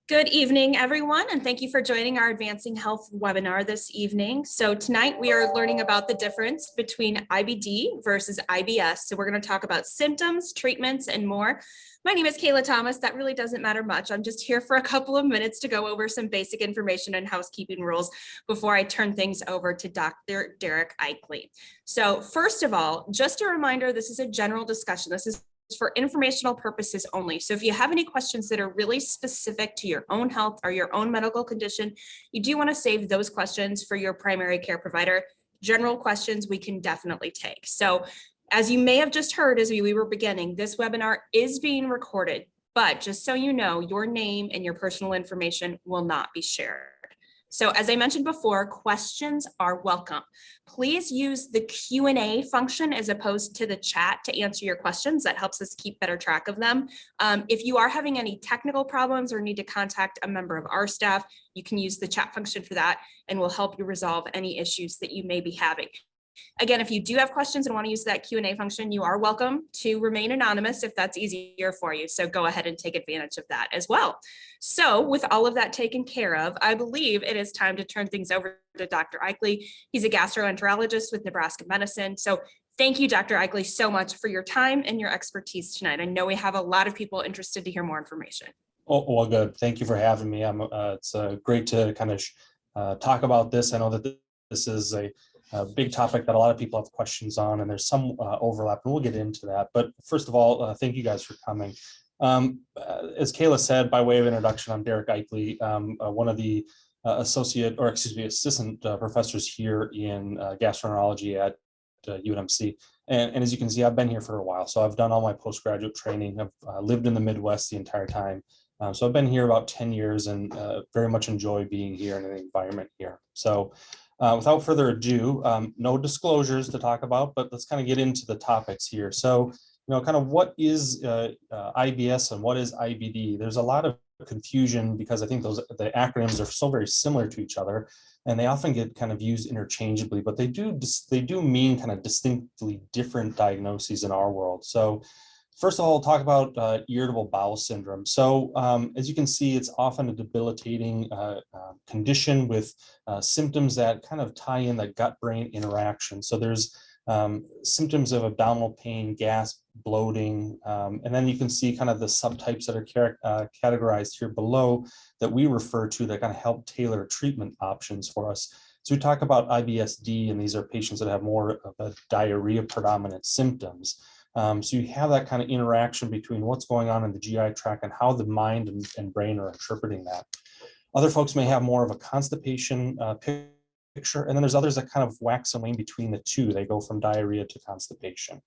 Good evening, everyone, and thank you for joining our Advancing Health webinar this evening. So tonight we are learning about the difference between IBD versus IBS. So we're going to talk about symptoms, treatments, and more. My name is Kayla Thomas. That really doesn't matter much. I'm just here for a couple of minutes to go over some basic information and housekeeping rules before I turn things over to Dr. Derrick Eichele. So first of all, just a reminder, this is a general discussion. This is for informational purposes only. So if you have any questions that are really specific to your own health or your own medical condition, you do want to save those questions for your primary care provider. General questions we can definitely take. So as you may have just heard as we were beginning, this webinar is being recorded, but just so you know, your name and your personal information will not be shared. So as I mentioned before, questions are welcome. Please use the Q&A function as opposed to the chat to answer your questions. That helps us keep better track of them. If you are having any technical problems or need to contact a member of our staff, you can use the chat function for that, and we'll help you resolve any issues that you may be having. Again, if you do have questions and want to use that Q&A function, you are welcome to remain anonymous if that's easier for you. So go ahead and take advantage of that as well. So with all of that taken care of, I believe it is time to turn things over to Dr. Eichele. He's a gastroenterologist with Nebraska Medicine. So thank you, Dr. Eichele, so much for your time and your expertise tonight. I know we have a lot of people interested to hear more information. Oh, well, good. Thank you for having me. It's great to kind of talk about this. I know that this is a big topic that a lot of people have questions on, and there's some overlap, and we'll get into that. But first of all, thank you guys for coming. As Kayla said, by way of introduction, I'm Derrick Eichele, one of the assistant professors here in gastroenterology at UNMC. And as you can see, I've been here for a while. So I've done all my postgraduate training. I've lived in the Midwest the entire time. So I've been here about 10 years and very much enjoy being here in the environment here. So without further ado, no disclosures to talk about, but let's kind of get into the topics here. So, kind of what is IBS and what is IBD? There's a lot of confusion because I think the acronyms are so very similar to each other, and they often get kind of used interchangeably, but they do mean kind of distinctly different diagnoses in our world. So first of all, we'll talk about irritable bowel syndrome. So as you can see, it's often a debilitating condition with symptoms that kind of tie in the gut-brain interaction. So there's symptoms of abdominal pain, gas, bloating, and then you can see kind of the subtypes that are categorized here below that we refer to that kind of help tailor treatment options for us. So we talk about IBS-D, and these are patients that have more of a diarrhea predominant symptoms. So you have that kind of interaction between what's going on in the GI tract and how the mind and brain are interpreting that. Other folks may have more of a constipation picture, and then there's others that kind of wax and wane between the two. They go from diarrhea to constipation.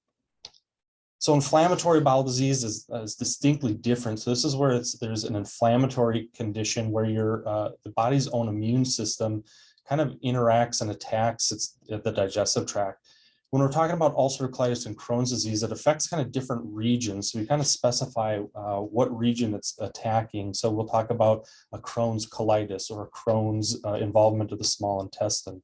So inflammatory bowel disease is distinctly different. So this is where there's an inflammatory condition where the body's own immune system kind of interacts and attacks the digestive tract. When we're talking about ulcerative colitis and Crohn's disease, it affects kind of different regions. So we kind of specify what region it's attacking. So we'll talk about a Crohn's colitis or a Crohn's involvement of the small intestine.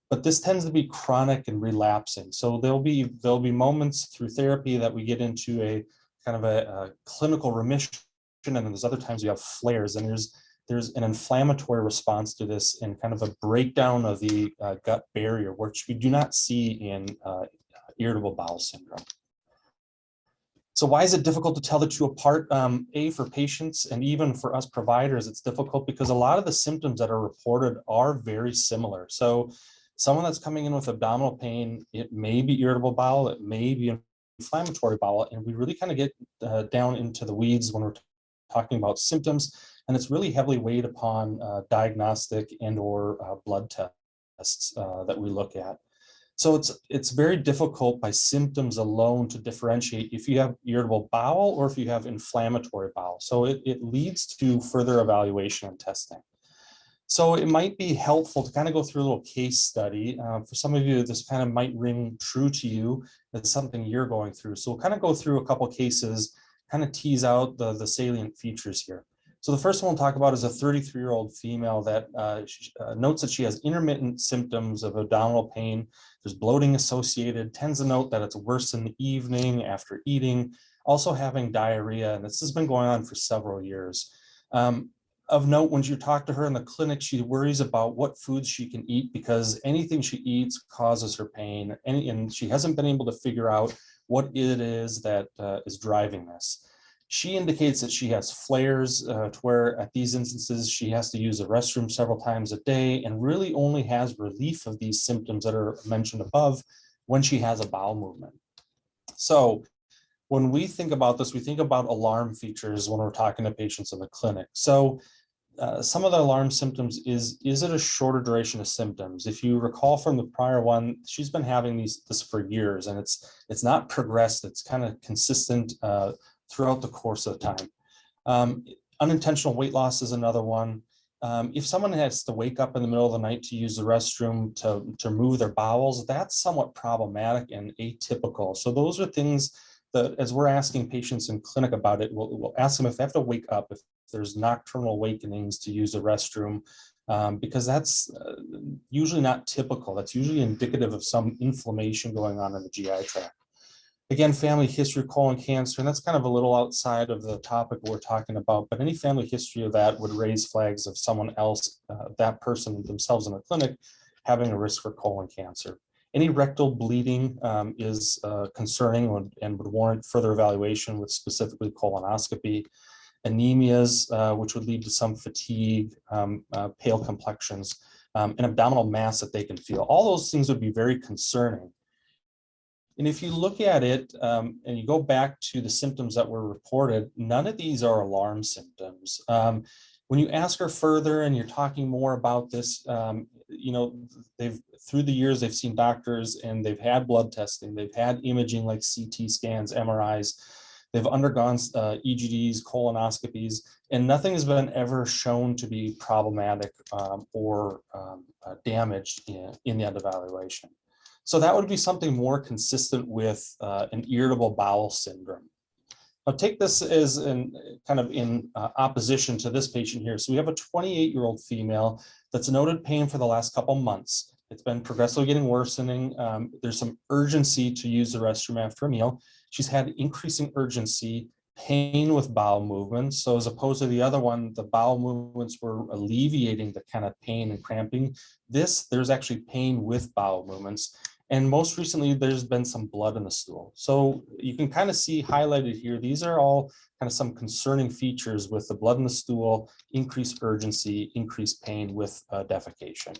But this tends to be chronic and relapsing. So there'll be moments through therapy that we get into a kind of a clinical remission, and then there's other times you have flares, and there's an inflammatory response to this and kind of a breakdown of the gut barrier, which we do not see in irritable bowel syndrome. So why is it difficult to tell the two apart? For patients and even for us providers, it's difficult because a lot of the symptoms that are reported are very similar. So someone that's coming in with abdominal pain, it may be irritable bowel, it may be inflammatory bowel, and we really kind of get down into the weeds when we're talking about symptoms. And it's really heavily weighed upon diagnostic and or blood tests that we look at. So it's very difficult by symptoms alone to differentiate if you have irritable bowel or if you have inflammatory bowel. So it leads to further evaluation and testing. So it might be helpful to kind of go through a little case study. For some of you, this kind of might ring true to you. It's something you're going through. So we'll kind of go through a couple cases, kind of tease out the salient features here. So the first one we'll talk about is a 33-year-old female that notes that she has intermittent symptoms of abdominal pain. There's bloating associated, tends to note that it's worse in the evening after eating, also having diarrhea, and this has been going on for several years. Of note, when you talk to her in the clinic, she worries about what foods she can eat because anything she eats causes her pain, and she hasn't been able to figure out what it is that is driving this. She indicates that she has flares to where at these instances she has to use the restroom several times a day and really only has relief of these symptoms that are mentioned above when she has a bowel movement. So when we think about this, we think about alarm features when we're talking to patients in the clinic. So some of the alarm symptoms is it a shorter duration of symptoms? If you recall from the prior one, she's been having this for years, and it's not progressed. It's kind of consistent throughout the course of the time. Unintentional weight loss is another one. If someone has to wake up in the middle of the night to use the restroom to move their bowels, that's somewhat problematic and atypical. So those are things that, as we're asking patients in clinic about it, we'll ask them if they have to wake up, if there's nocturnal awakenings to use the restroom, because that's usually not typical. That's usually indicative of some inflammation going on in the GI tract. Again, family history of colon cancer, and that's kind of a little outside of the topic we're talking about, but any family history of that would raise flags of someone else, that person themselves in the clinic, having a risk for colon cancer. Any rectal bleeding is concerning and would warrant further evaluation with specifically colonoscopy. Anemias, which would lead to some fatigue, pale complexions, and abdominal mass that they can feel. All those things would be very concerning. And if you look at it and you go back to the symptoms that were reported, none of these are alarm symptoms. When you ask her further and you're talking more about this, you know, through the years, they've seen doctors and they've had blood testing, they've had imaging like CT scans, MRIs, they've undergone EGDs, colonoscopies, and nothing has been ever shown to be problematic or damaged in the end evaluation. So that would be something more consistent with an irritable bowel syndrome. Now take this as kind of in opposition to this patient here. So we have a 28-year-old female that's noted pain for the last couple months. It's been progressively getting worsening. There's some urgency to use the restroom after a meal. She's had increasing urgency, pain with bowel movements. So as opposed to the other one, the bowel movements were alleviating the kind of pain and cramping. There's actually pain with bowel movements. And most recently, there's been some blood in the stool. So you can kind of see highlighted here, these are all kind of some concerning features with the blood in the stool, increased urgency, increased pain with defecation.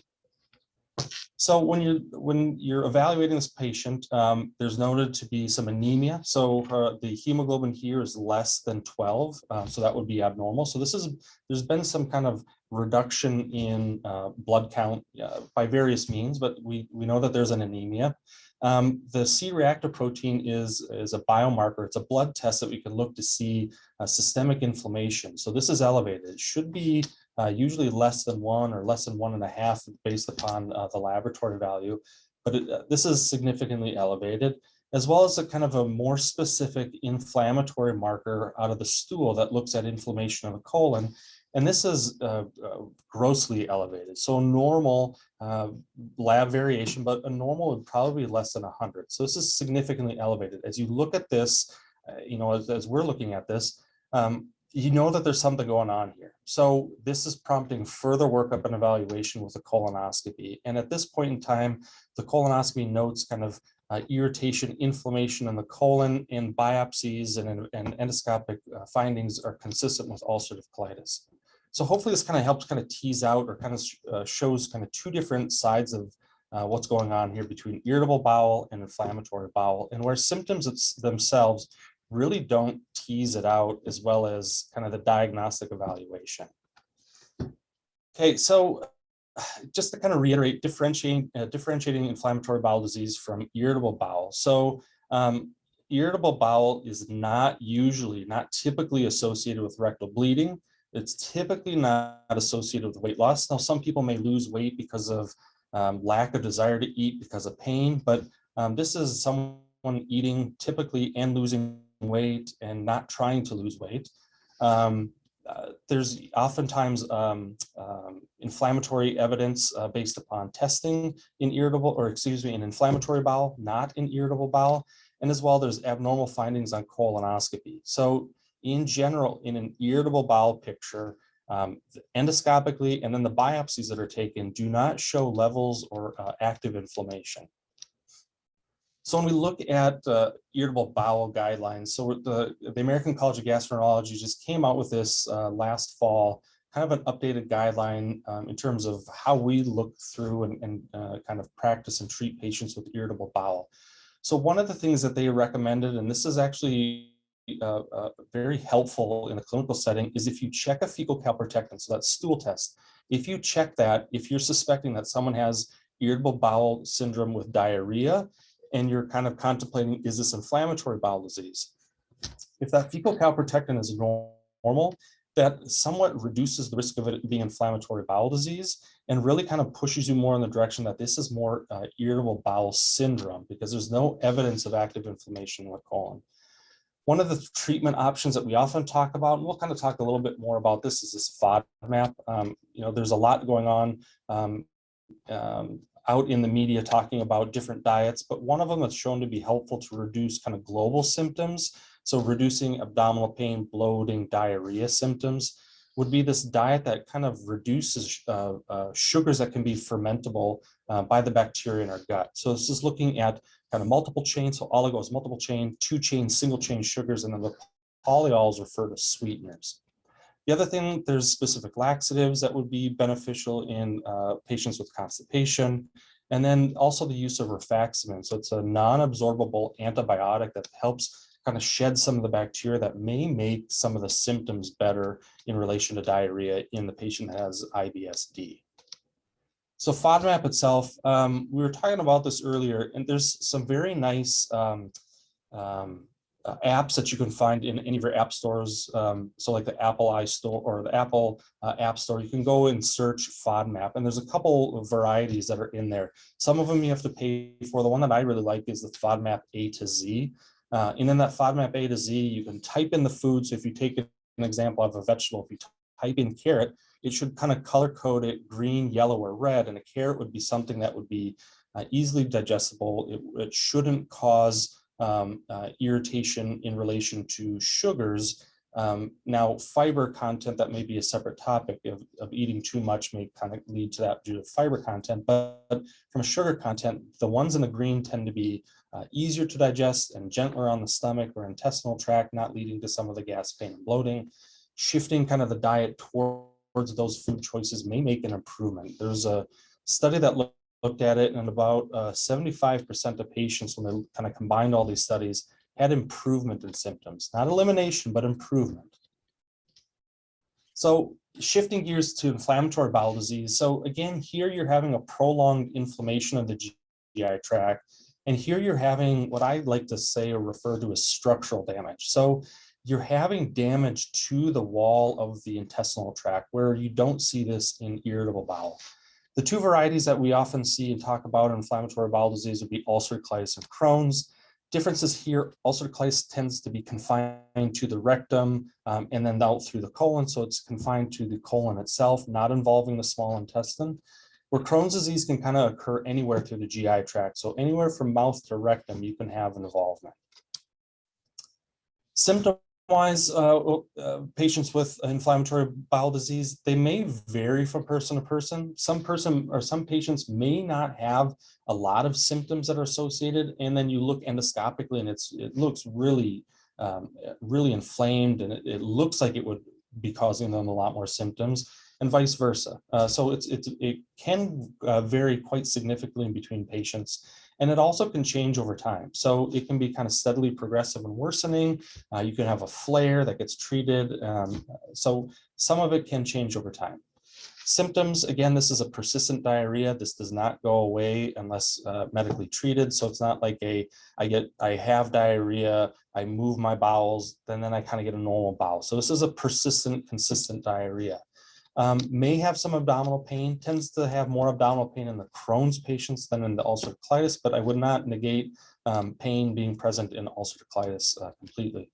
So when you're evaluating this patient, there's noted to be some anemia. So the hemoglobin here is less than 12, so that would be abnormal. So there's been some kind of reduction in blood count by various means, but we know that there's an anemia. The C-reactive protein is a biomarker. It's a blood test that we can look to see systemic inflammation. So this is elevated. It should be usually less than 1 or less than 1.5 based upon the laboratory value, but this is significantly elevated, as well as a kind of a more specific inflammatory marker out of the stool that looks at inflammation of the colon. And this is grossly elevated. So normal lab variation, but a normal would probably be less than 100. So this is significantly elevated. As you look at this, you know, as we're looking at this, you know that there's something going on here. So this is prompting further workup and evaluation with a colonoscopy. And at this point in time, the colonoscopy notes kind of irritation, inflammation in the colon, and biopsies and endoscopic findings are consistent with ulcerative colitis. So hopefully this kind of helps kind of tease out or kind of shows kind of two different sides of what's going on here between irritable bowel and inflammatory bowel, and where symptoms themselves really don't tease it out, as well as kind of the diagnostic evaluation. Okay, so just to kind of reiterate, differentiating inflammatory bowel disease from irritable bowel. So irritable bowel is not typically associated with rectal bleeding. It's typically not associated with weight loss. Now, some people may lose weight because of lack of desire to eat because of pain, but this is someone eating typically and losing weight and not trying to lose weight. There's oftentimes inflammatory evidence based upon testing in inflammatory bowel, not in irritable bowel. And as well, there's abnormal findings on colonoscopy. So in general, in an irritable bowel picture, Endoscopically, and then the biopsies that are taken do not show levels or active inflammation. So when we look at irritable bowel guidelines, so the American College of Gastroenterology just came out with this last fall, kind of an updated guideline in terms of how we look through and kind of practice and treat patients with irritable bowel. So one of the things that they recommended, and this is actually very helpful in a clinical setting, is if you check a fecal calprotectin, so that's stool test. If you check that, if you're suspecting that someone has irritable bowel syndrome with diarrhea, and you're kind of contemplating, is this inflammatory bowel disease? If that fecal calprotectin is normal, that somewhat reduces the risk of it being inflammatory bowel disease and really kind of pushes you more in the direction that this is more irritable bowel syndrome, because there's no evidence of active inflammation in the colon. One of the treatment options that we often talk about, and we'll kind of talk a little bit more about this, is this FODMAP. There's a lot going on out in the media talking about different diets, but one of them that's shown to be helpful to reduce kind of global symptoms, so reducing abdominal pain, bloating, diarrhea symptoms, would be this diet that kind of reduces sugars that can be fermentable by the bacteria in our gut. So this is looking at kind of multiple chain, so oligos, multiple chain, 2-chain, single-chain sugars, and then the polyols refer to sweeteners. The other thing, there's specific laxatives that would be beneficial in patients with constipation, and then also the use of rifaximin. So it's a non-absorbable antibiotic that helps kind of shed some of the bacteria that may make some of the symptoms better in relation to diarrhea in the patient that has IBS-D. So FODMAP itself, we were talking about this earlier, and there's some very nice apps that you can find in any of your app stores. So like the Apple iStore or the Apple App Store, you can go and search FODMAP, and there's a couple of varieties that are in there. Some of them you have to pay for. The one that I really like is the FODMAP A to Z. And in that FODMAP A to Z, you can type in the food. So if you take an example of a vegetable, if you type in carrot, it should kind of color code it green, yellow, or red. And a carrot would be something that would be easily digestible. It shouldn't cause irritation in relation to sugars. Now, fiber content, that may be a separate topic of eating too much may kind of lead to that due to fiber content. But from a sugar content, the ones in the green tend to be easier to digest and gentler on the stomach or intestinal tract, not leading to some of the gas, pain, and bloating. Shifting kind of the diet towards those food choices may make an improvement. There's a study that looked at it, and about 75% of patients, when they kind of combined all these studies, had improvement in symptoms, not elimination, but improvement. So shifting gears to inflammatory bowel disease. So again, here you're having a prolonged inflammation of the GI tract. And here you're having what I like to say or refer to as structural damage. So you're having damage to the wall of the intestinal tract, where you don't see this in irritable bowel. The two varieties that we often see and talk about in inflammatory bowel disease would be ulcerative colitis and Crohn's. Differences here, ulcerative colitis tends to be confined to the rectum and then out through the colon. So it's confined to the colon itself, not involving the small intestine. Where Crohn's disease can kind of occur anywhere through the GI tract. So anywhere from mouth to rectum, you can have an involvement. Symptom-wise, patients with inflammatory bowel disease, they may vary from person to person. Some patients may not have a lot of symptoms that are associated, and then you look endoscopically and it looks really, really inflamed, and it looks like it would be causing them a lot more symptoms, and vice versa. So it can vary quite significantly in between patients, and it also can change over time. So it can be kind of steadily progressive and worsening. You can have a flare that gets treated. So some of it can change over time. Symptoms, again, this is a persistent diarrhea. This does not go away unless medically treated. So it's not like I have diarrhea, I move my bowels, then I kind of get a normal bowel. So this is a persistent, consistent diarrhea. May have some abdominal pain, tends to have more abdominal pain in the Crohn's patients than in the ulcerative colitis, but I would not negate pain being present in ulcerative colitis completely.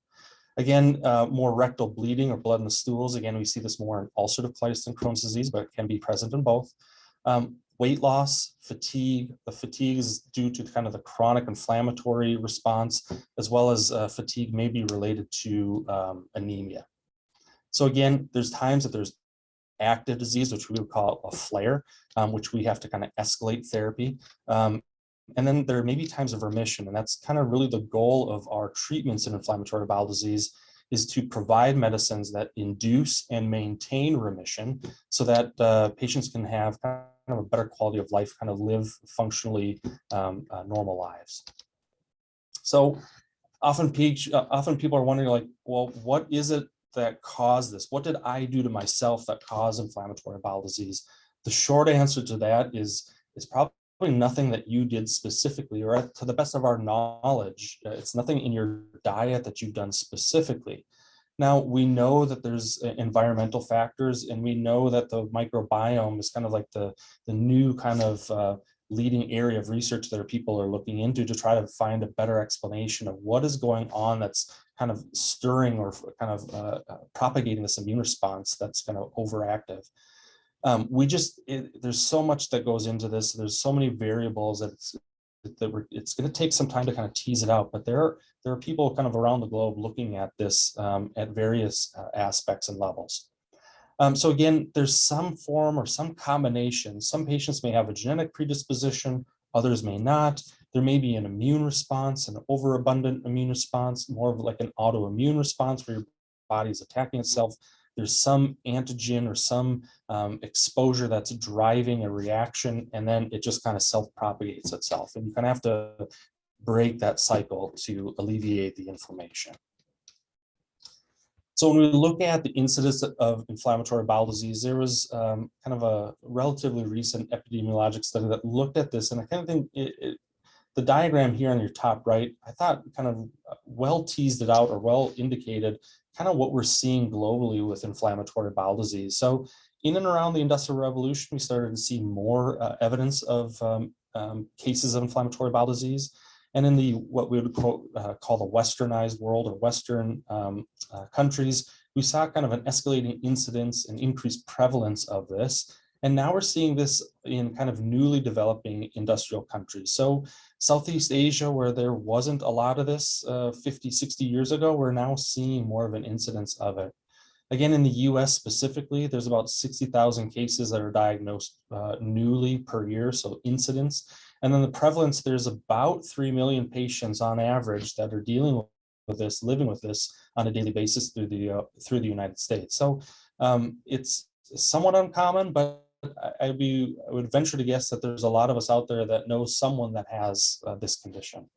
Again, more rectal bleeding or blood in the stools. Again, we see this more in ulcerative colitis than Crohn's disease, but it can be present in both. Weight loss, fatigue. The fatigue is due to kind of the chronic inflammatory response, as well as fatigue may be related to anemia. So again, there's times that there's active disease, which we would call a flare, which we have to kind of escalate therapy. And then there may be times of remission, and that's kind of really the goal of our treatments in inflammatory bowel disease, is to provide medicines that induce and maintain remission so that patients can have kind of a better quality of life, kind of live functionally normal lives. So often people are wondering, like, well, what is it that caused this? What did I do to myself that caused inflammatory bowel disease? The short answer to that is probably nothing that you did specifically, or to the best of our knowledge, it's nothing in your diet that you've done specifically. Now, we know that there's environmental factors, and we know that the microbiome is kind of like the new kind of leading area of research that people are looking into to try to find a better explanation of what is going on that's kind of stirring or kind of propagating this immune response that's kind of overactive. There's so much that goes into this. There's so many variables that it's going to take some time to kind of tease it out, but there are people kind of around the globe looking at this at various aspects and levels. So again, there's some form or some combination. Some patients may have a genetic predisposition, others may not. There may be an immune response, an overabundant immune response, more of like an autoimmune response where your body is attacking itself. There's some antigen or some exposure that's driving a reaction, and then it just kind of self-propagates itself. And you kind of have to break that cycle to alleviate the inflammation. So when we look at the incidence of inflammatory bowel disease, there was kind of a relatively recent epidemiologic study that looked at this, and I kind of think the diagram here on your top right, I thought kind of well teased it out or well indicated kind of what we're seeing globally with inflammatory bowel disease. So in and around the Industrial Revolution, we started to see more evidence of cases of inflammatory bowel disease. And in what we would call the westernized world or Western countries, we saw kind of an escalating incidence and increased prevalence of this. And now we're seeing this in kind of newly developing industrial countries. So Southeast Asia, where there wasn't a lot of this 50, 60 years ago, we're now seeing more of an incidence of it. Again, in the US specifically, there's about 60,000 cases that are diagnosed newly per year, so incidence. And then the prevalence, there's about 3 million patients on average that are dealing with this, living with this on a daily basis through the United States. So it's somewhat uncommon, but I would venture to guess that there's a lot of us out there that know someone that has this condition.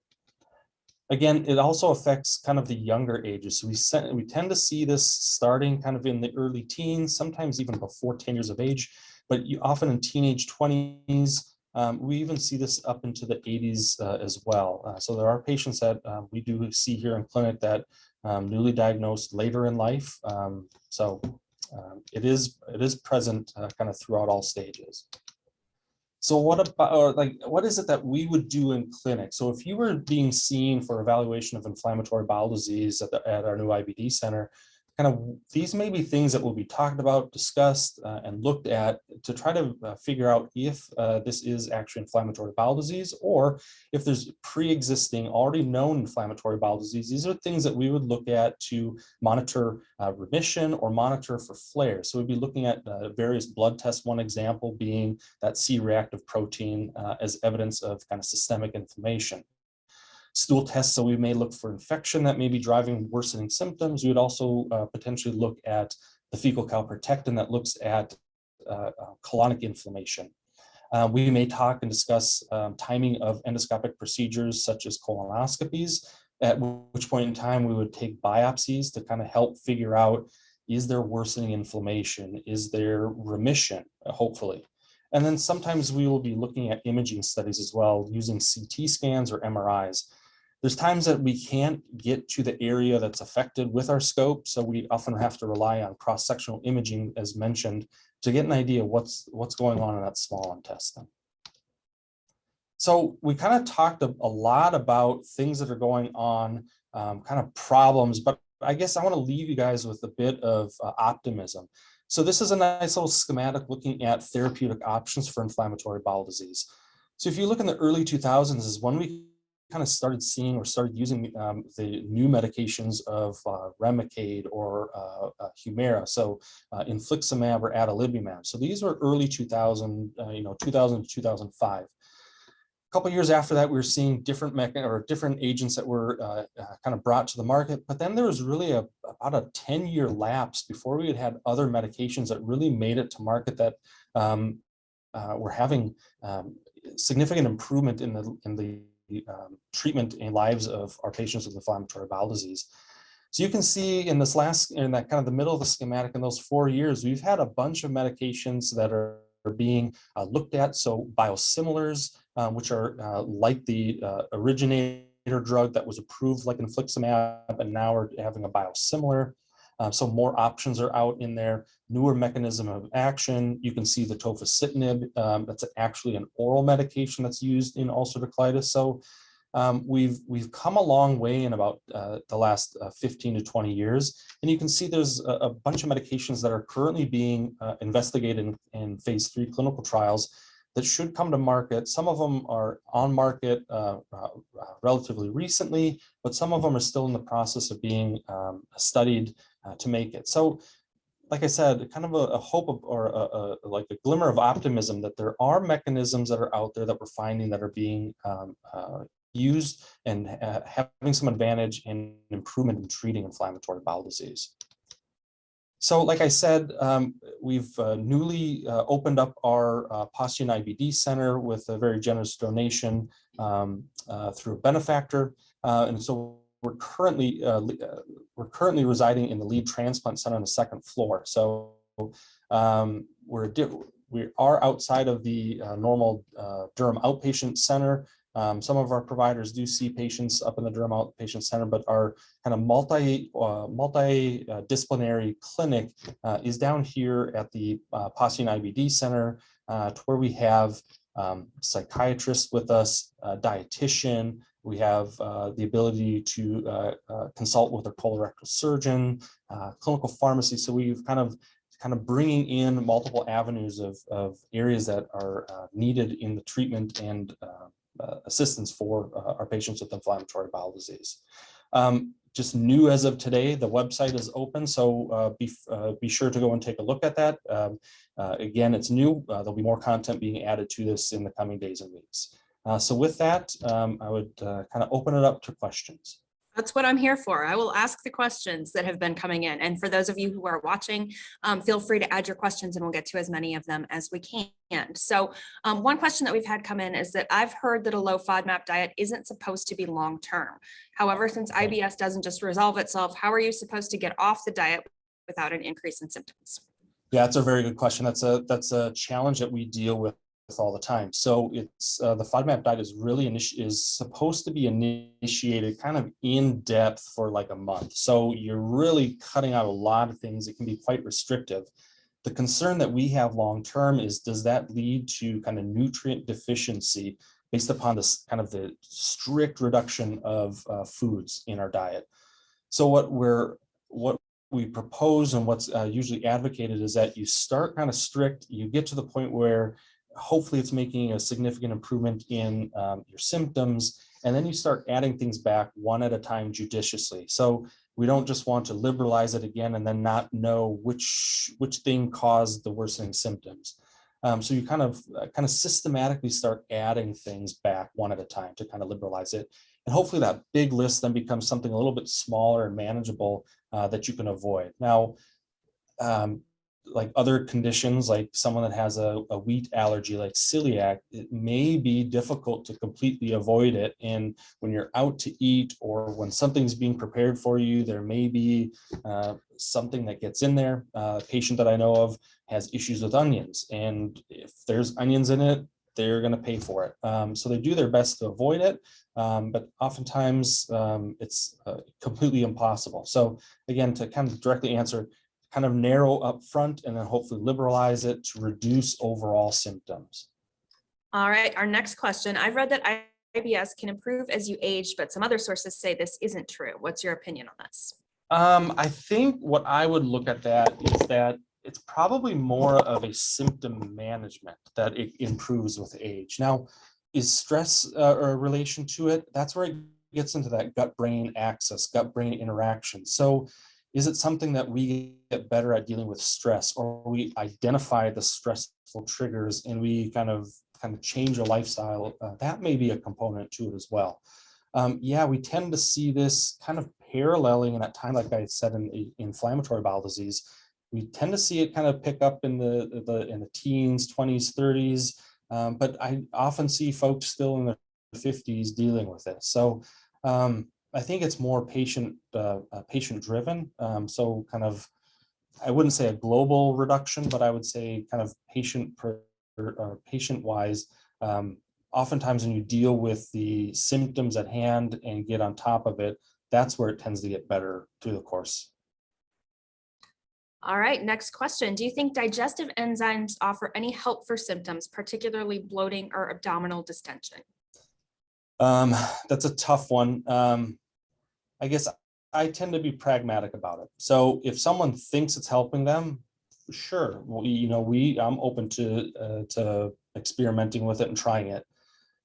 Again, it also affects kind of the younger ages. So we tend to see this starting kind of in the early teens, sometimes even before 10 years of age, but often in teenage 20s. We even see this up into the 80s as well. So there are patients that we do see here in clinic that newly diagnosed later in life. It is present kind of throughout all stages. So what is it that we would do in clinic? So if you were being seen for evaluation of inflammatory bowel disease at our new IBD center, kind of these may be things that will be talked about, discussed, and looked at to try to figure out if this is actually inflammatory bowel disease, or if there's pre-existing, already known inflammatory bowel disease. These are things that we would look at to monitor remission or monitor for flares. So we'd be looking at various blood tests, one example being that C-reactive protein as evidence of kind of systemic inflammation. Stool tests, so we may look for infection that may be driving worsening symptoms. We would also potentially look at the fecal calprotectin that looks at colonic inflammation. We may talk and discuss timing of endoscopic procedures such as colonoscopies, at which point in time we would take biopsies to kind of help figure out, is there worsening inflammation? Is there remission, hopefully? And then sometimes we will be looking at imaging studies as well, using CT scans or MRIs. There's times that we can't get to the area that's affected with our scope, so we often have to rely on cross-sectional imaging, as mentioned, to get an idea of what's going on in that small intestine. So we kind of talked a lot about things that are going on, kind of problems, but I guess I want to leave you guys with a bit of optimism. So this is a nice little schematic looking at therapeutic options for inflammatory bowel disease. So if you look in the early 2000s is when we kind of started seeing or started using the new medications of Remicade or Humira, so infliximab or adalimumab. So these were early 2000, 2000 to 2005. A couple of years after that, we were seeing different different agents that were kind of brought to the market. But then there was really about a 10-year lapse before we had other medications that really made it to market that were having significant improvement in the treatment and lives of our patients with inflammatory bowel disease. So you can see in that kind of the middle of the schematic, in those 4 years, we've had a bunch of medications that are being looked at. So biosimilars, which are like the originator drug that was approved like infliximab, and now we're having a biosimilar. So more options are out in there, newer mechanism of action. You can see the tofacitinib, that's actually an oral medication that's used in ulcerative colitis. So we've come a long way in about the last 15 to 20 years. And you can see there's a bunch of medications that are currently being investigated in phase 3 clinical trials that should come to market. Some of them are on market relatively recently, but some of them are still in the process of being studied to make it. So, like I said, kind of a hope of, or like a glimmer of optimism that there are mechanisms that are out there that we're finding that are being used and having some advantage and improvement in treating inflammatory bowel disease. So like I said, we've newly opened up our Posture and IBD Center with a very generous donation through a benefactor. And so we're currently residing in the lead transplant center on the second floor. So we are outside of the normal Durham outpatient center. Some of our providers do see patients up in the Durham outpatient center, but our kind of multidisciplinary clinic is down here at the Posture and IBD Center, to where we have psychiatrists with us, dietitian. We have the ability to consult with a colorectal surgeon, clinical pharmacy. So we've kind of bringing in multiple avenues of areas that are needed in the treatment and assistance for our patients with inflammatory bowel disease. Just new as of today, the website is open, so be sure to go and take a look at that. Again, it's new. There'll be more content being added to this in the coming days and weeks. So with that, I would kind of open it up to questions. That's what I'm here for. I will ask the questions that have been coming in. And for those of you who are watching, feel free to add your questions and we'll get to as many of them as we can. So one question that we've had come in is that I've heard that a low FODMAP diet isn't supposed to be long-term. However, since IBS doesn't just resolve itself, how are you supposed to get off the diet without an increase in symptoms? Yeah, that's a very good question. That's a challenge that we deal with all the time. So it's the FODMAP diet is really is supposed to be initiated kind of in depth for like a month. So you're really cutting out a lot of things. It can be quite restrictive. The concern that we have long term is, does that lead to kind of nutrient deficiency based upon this kind of the strict reduction of foods in our diet? So what we propose and what's usually advocated is that you start kind of strict, you get to the point where hopefully it's making a significant improvement in your symptoms, and then you start adding things back one at a time judiciously. So we don't just want to liberalize it again and then not know which thing caused the worsening symptoms. So you kind of systematically start adding things back one at a time to kind of liberalize it. And hopefully that big list then becomes something a little bit smaller and manageable that you can avoid. Now, like other conditions, like someone that has a wheat allergy, like celiac, it may be difficult to completely avoid it. And when you're out to eat or when something's being prepared for you, there may be something that gets in there. A patient that I know of has issues with onions, and if there's onions in it, they're going to pay for it. So they do their best to avoid it, but oftentimes it's completely impossible. So again, to kind of directly answer, kind of narrow up front and then hopefully liberalize it to reduce overall symptoms. All right, our next question. I've read that IBS can improve as you age, but some other sources say this isn't true. What's your opinion on this? I think what I would look at that is that it's probably more of a symptom management that it improves with age. Now, Is stress or a relation to it? That's where it gets into that gut-brain axis, gut-brain interaction. So is it something that we get better at dealing with stress, or we identify the stressful triggers and we kind of change a lifestyle? That may be a component to it as well. Yeah, we tend to see this kind of paralleling in that time, like I said, in the inflammatory bowel disease. We tend to see it kind of pick up in the teens, 20s, 30s, but I often see folks still in their 50s dealing with it. So I think it's more patient driven. So kind of, I wouldn't say a global reduction, but I would say kind of patient wise. Oftentimes when you deal with the symptoms at hand and get on top of it, that's where it tends to get better through the course. All right, next question. Do you think digestive enzymes offer any help for symptoms, particularly bloating or abdominal distension? That's a tough one. I guess I tend to be pragmatic about it. So if someone thinks it's helping them, sure, I'm open to experimenting with it and trying it.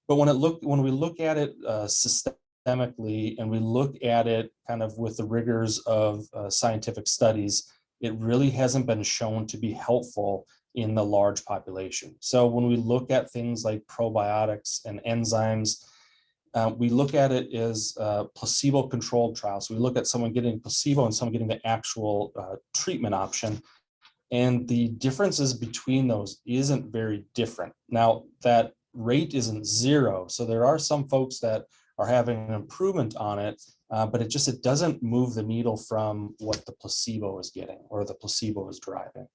But when we look at it systemically, and we look at it kind of with the rigors of scientific studies, it really hasn't been shown to be helpful in the large population. So when we look at things like probiotics and enzymes, we look at it as placebo-controlled trials. So we look at someone getting placebo and someone getting the actual treatment option. And the differences between those isn't very different. Now, that rate isn't zero. So there are some folks that are having an improvement on it, but it doesn't move the needle from what the placebo is getting or the placebo is driving.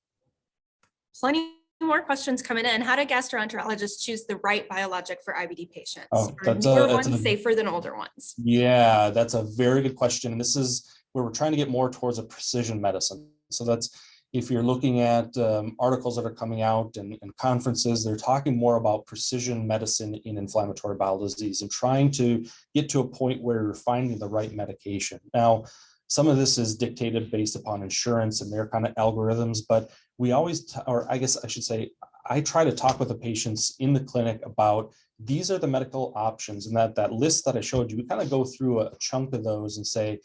Plenty more questions coming in. How do gastroenterologists choose the right biologic for IBD patients? Oh, Are newer ones safer than older ones? Yeah, that's a very good question. And this is where we're trying to get more towards a precision medicine. So that's, if you're looking at articles that are coming out and conferences, they're talking more about precision medicine in inflammatory bowel disease and trying to get to a point where you're finding the right medication. Now, some of this is dictated based upon insurance and their kind of algorithms, but we always, or I guess I should say, I try to talk with the patients in the clinic about these are the medical options, and that list that I showed you, we kind of go through a chunk of those and say,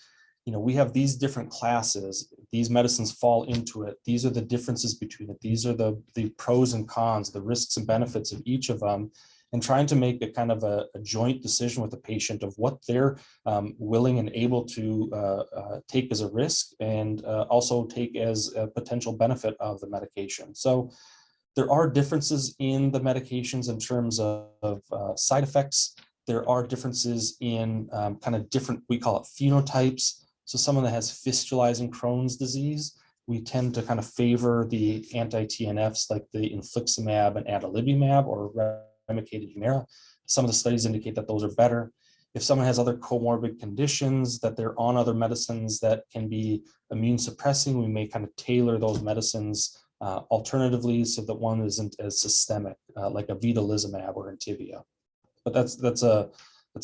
we have these different classes, these medicines fall into it. These are the differences between it. These are the pros and cons, the risks and benefits of each of them, and trying to make a kind of a joint decision with the patient of what they're willing and able to take as a risk, and also take as a potential benefit of the medication. So there are differences in the medications in terms of side effects. There are differences in kind of different, we call it phenotypes. So someone that has fistulizing Crohn's disease, we tend to kind of favor the anti-TNFs like the infliximab and adalimumab or remicade Humira. Some of the studies indicate that those are better. If someone has other comorbid conditions, that they're on other medicines that can be immune suppressing, we may kind of tailor those medicines alternatively so that one isn't as systemic, like a vedolizumab or Entyvio. But that's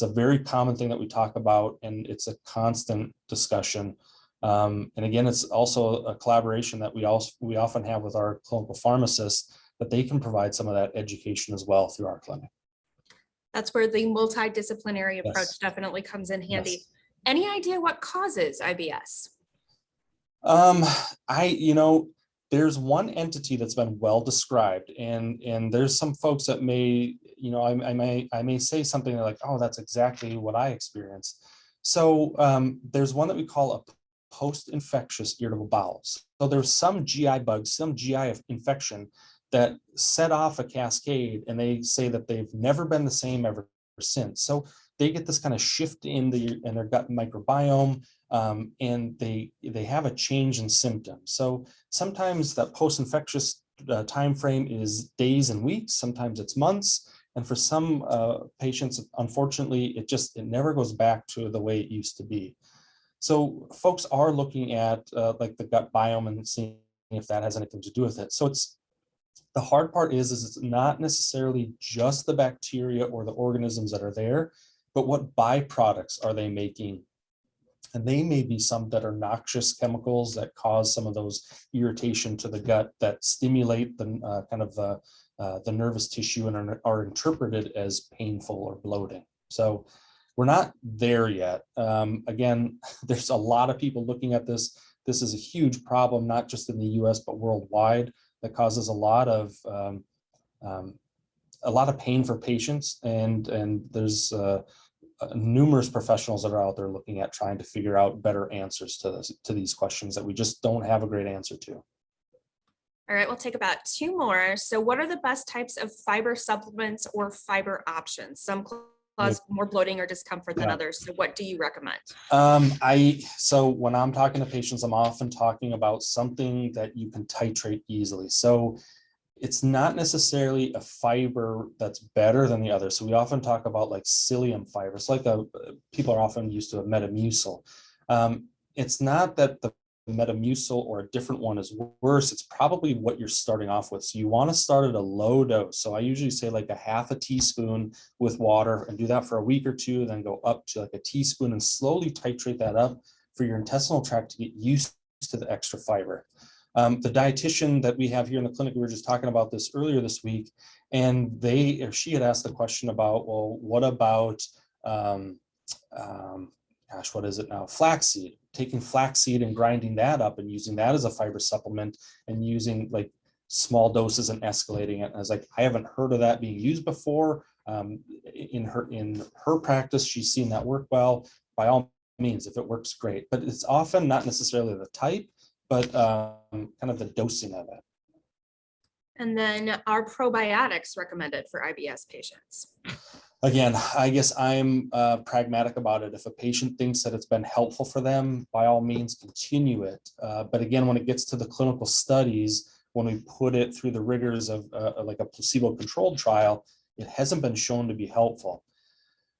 a very common thing that we talk about, and it's a constant discussion. And again, it's also a collaboration that we often have with our clinical pharmacists, that they can provide some of that education as well through our clinic. That's where the multidisciplinary approach Yes. definitely comes in handy. Yes. Any idea what causes IBS? There's one entity that's been well described, and there's some folks that may, I may say something like, oh, that's exactly what I experienced. So there's one that we call a post-infectious irritable bowels. So there's some GI bugs, some GI infection that set off a cascade, and they say that they've never been the same ever since. So they get this kind of shift in their gut microbiome, and they have a change in symptoms. So sometimes that post-infectious time frame is days and weeks, sometimes it's months, and for some patients, unfortunately, it never goes back to the way it used to be. So folks are looking at like the gut biome and seeing if that has anything to do with it. So the hard part is it's not necessarily just the bacteria or the organisms that are there, but what byproducts are they making? And they may be some that are noxious chemicals that cause some of those irritation to the gut, that stimulate the kind of the nervous tissue and are interpreted as painful or bloating. So we're not there yet. Again, there's a lot of people looking at this. This is a huge problem, not just in the US, but worldwide, that causes a lot of pain for patients. And there's numerous professionals that are out there looking at trying to figure out better answers to these questions that we just don't have a great answer to. All right, we'll take about 2 more. So what are the best types of fiber supplements or fiber options? Some cause more bloating or discomfort than others. So what do you recommend? So when I'm talking to patients, I'm often talking about something that you can titrate easily. So it's not necessarily a fiber that's better than the other. So we often talk about like psyllium fibers, like people are often used to a Metamucil. It's not that the Metamucil or a different one is worse. It's probably what you're starting off with. So you want to start at a low dose. So I usually say like a half a teaspoon with water and do that for a week or two, then go up to like a teaspoon and slowly titrate that up for your intestinal tract to get used to the extra fiber. The dietitian that we have here in the clinic, we were just talking about this earlier this week, and she had asked the question about, well, what about, what is it now? Flaxseed, taking flaxseed and grinding that up and using that as a fiber supplement and using like small doses and escalating it. And I was like, I haven't heard of that being used before. In her practice, she's seen that work well. By all means, if it works, great. But it's often not necessarily the type, but kind of the dosing of it. And then are probiotics recommended for IBS patients? Again, I guess I'm pragmatic about it. If a patient thinks that it's been helpful for them, by all means, continue it. But again, when it gets to the clinical studies, when we put it through the rigors of like a placebo-controlled trial, it hasn't been shown to be helpful.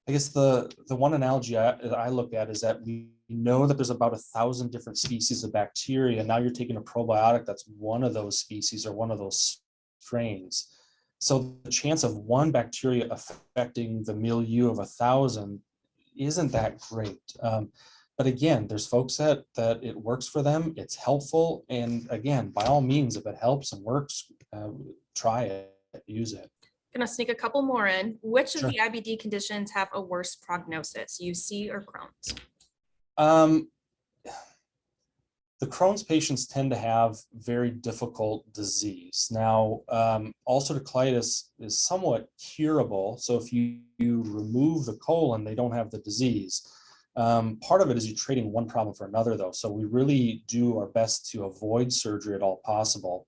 I guess the one analogy I look at is that we know that there's about 1,000 different species of bacteria. Now you're taking a probiotic that's one of those species or one of those strains. So the chance of one bacteria affecting the milieu of 1,000 isn't that great. But again, there's folks that it works for them, it's helpful. And again, by all means, if it helps and works, try it, use it. Gonna sneak a couple more in. Which Sure. of the IBD conditions have a worse prognosis, UC or Crohn's? The Crohn's patients tend to have very difficult disease. Now, ulcerative colitis is somewhat curable. So if you remove the colon, they don't have the disease. Part of it is you're trading one problem for another, though. So we really do our best to avoid surgery at all possible.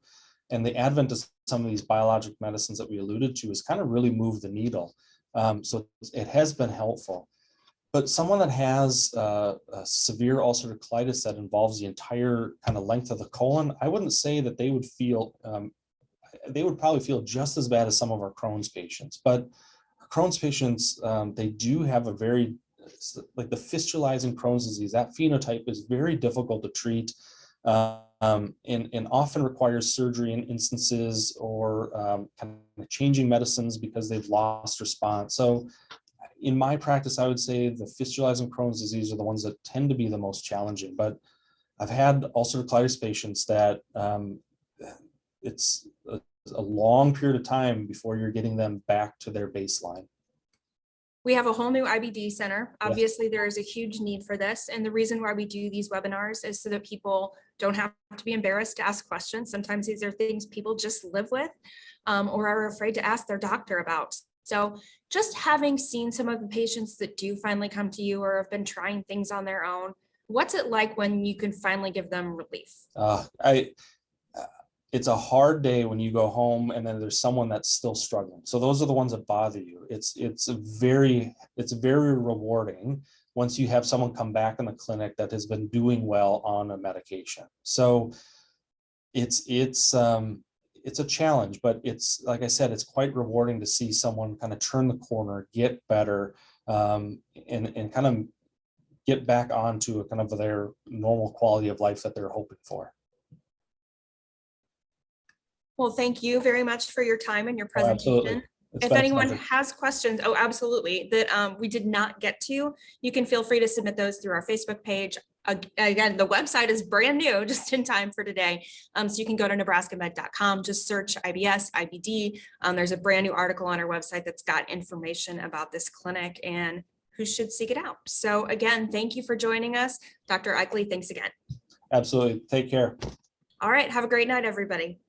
And the advent of some of these biologic medicines that we alluded to has kind of really moved the needle. So it has been helpful. But someone that has a severe ulcerative colitis that involves the entire kind of length of the colon, I wouldn't say that they would feel, they would probably feel just as bad as some of our Crohn's patients. But Crohn's patients, they do have a very, like the fistulizing Crohn's disease, that phenotype is very difficult to treat and often requires surgery in instances or kind of changing medicines because they've lost response. So in my practice, I would say the fistulizing Crohn's disease are the ones that tend to be the most challenging. But I've had ulcerative colitis patients that it's a long period of time before you're getting them back to their baseline. We have a whole new IBD center. Yes. Obviously, there is a huge need for this. And the reason why we do these webinars is so that people don't have to be embarrassed to ask questions. Sometimes these are things people just live with or are afraid to ask their doctor about. So just having seen some of the patients that do finally come to you or have been trying things on their own, what's it like when you can finally give them relief? It's a hard day when you go home and then there's someone that's still struggling. So those are the ones that bother you. It's very rewarding once you have someone come back in the clinic that has been doing well on a medication. So it's a challenge, but it's, like I said, it's quite rewarding to see someone kind of turn the corner, get better, and kind of get back onto a kind of their normal quality of life that they're hoping for. Well, thank you very much for your time and your presentation. If anyone has questions, absolutely, that we did not get to, you can feel free to submit those through our Facebook page. Again, the website is brand new, just in time for today. So you can go to nebraskamed.com, just search IBS, IBD. There's a brand new article on our website that's got information about this clinic and who should seek it out. So again, thank you for joining us. Dr. Eichele, thanks again. Absolutely. Take care. All right. Have a great night, everybody.